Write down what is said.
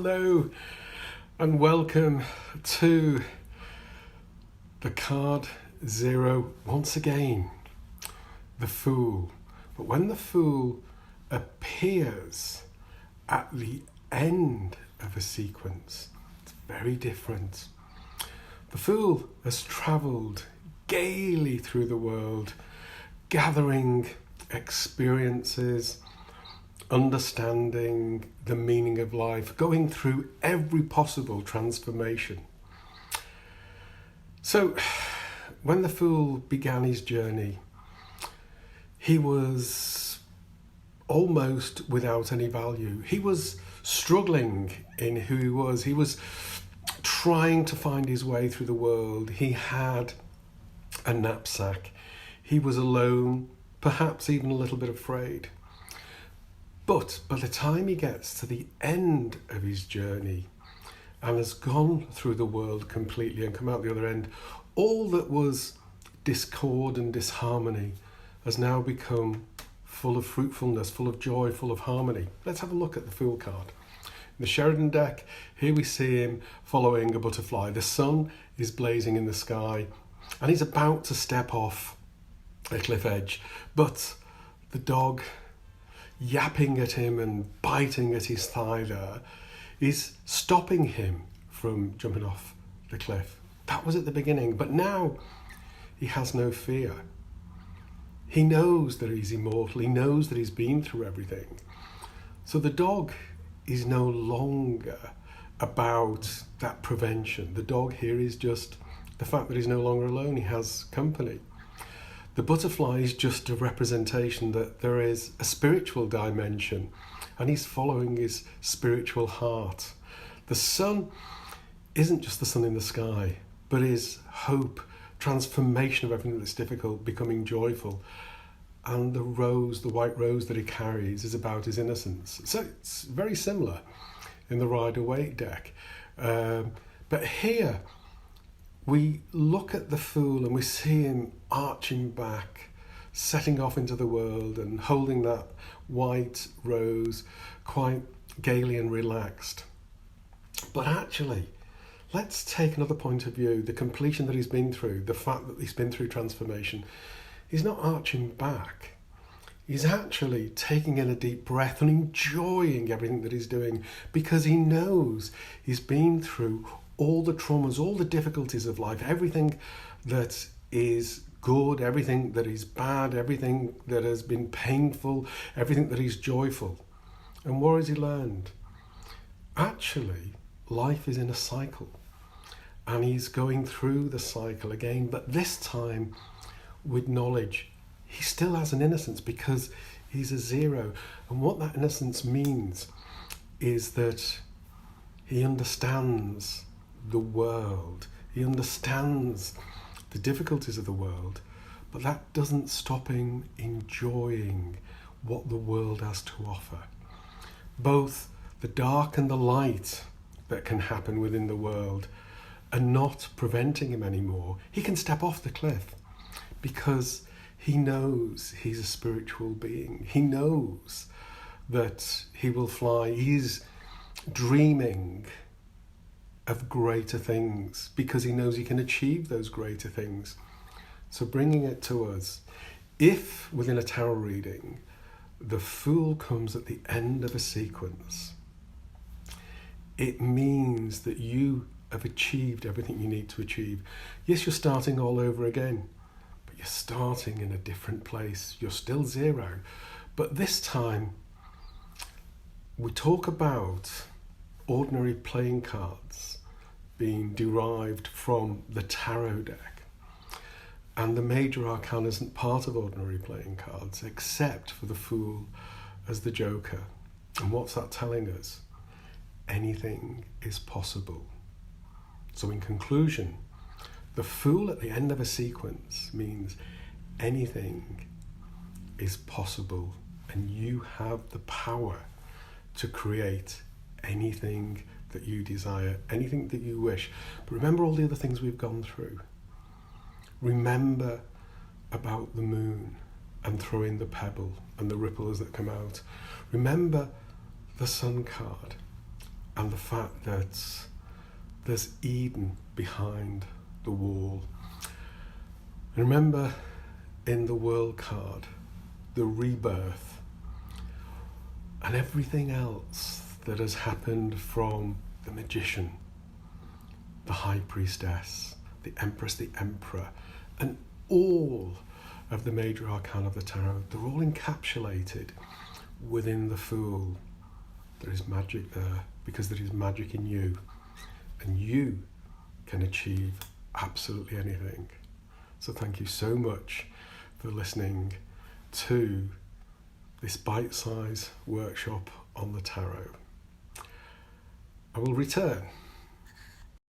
Hello and welcome to the card zero once again, the Fool. But when the Fool appears at the end of a sequence, it's very different. The Fool has travelled gaily through the world, gathering experiences, understanding the meaning of life, going through every possible transformation. So, when the Fool began his journey, he was almost without any value. He was struggling in who he was. He was trying to find his way through the world. He had a knapsack. He was alone, perhaps even a little bit afraid. But by the time he gets to the end of his journey and has gone through the world completely and come out the other end, all that was discord and disharmony has now become full of fruitfulness, full of joy, full of harmony. Let's have a look at the Fool card. In the Sheridan deck, here we see him following a butterfly. The sun is blazing in the sky and he's about to step off a cliff edge, but the dog, yapping at him and biting at his thigh there, is stopping him from jumping off the cliff. That was at the beginning, but now he has no fear. He knows that he's immortal. He knows that he's been through everything. So the dog is no longer about that prevention. The dog here is just the fact that he's no longer alone. He has company. The butterfly is just a representation that there is a spiritual dimension and he's following his spiritual heart. The sun isn't just the sun in the sky, but is hope, transformation of everything that's difficult, becoming joyful. And the rose, the white rose that he carries, is about his innocence. So it's very similar in the Rider-Waite deck. But here, we look at the Fool and we see him arching back, setting off into the world and holding that white rose quite gaily and relaxed. But actually, let's take another point of view, the completion that he's been through, the fact that he's been through transformation. He's not arching back. He's actually taking in a deep breath and enjoying everything that he's doing because he knows he's been through all the traumas, all the difficulties of life, everything that is good, everything that is bad, everything that has been painful, everything that is joyful. And what has he learned? Actually, life is in a cycle. And he's going through the cycle again, but this time with knowledge. He still has an innocence because he's a zero. And what that innocence means is that he understands the world. He understands the difficulties of the world, but that doesn't stop him enjoying what the world has to offer. Both the dark and the light that can happen within the world are not preventing him anymore. He can step off the cliff because he knows he's a spiritual being. He knows that he will fly. He's dreaming of greater things because he knows he can achieve those greater things. So bringing it to us, if within a tarot reading, the Fool comes at the end of a sequence, it means that you have achieved everything you need to achieve. Yes, you're starting all over again, but you're starting in a different place. You're still zero. But this time, we talk about ordinary playing cards being derived from the tarot deck. And the major arcana isn't part of ordinary playing cards, except for the Fool as the Joker. And what's that telling us? Anything is possible. So in conclusion, the Fool at the end of a sequence means anything is possible and you have the power to create anything that you desire, anything that you wish. But remember all the other things we've gone through. Remember about the moon and throwing the pebble and the ripples that come out. Remember the sun card and the fact that there's Eden behind the wall. And remember, in the world card, the rebirth and everything else that has happened from the magician, the high priestess, the empress, the emperor, and all of the major arcana of the tarot, they're all encapsulated within the Fool. There is magic there because there is magic in you, and you can achieve absolutely anything. So thank you so much for listening to this bite-sized workshop on the tarot. I will return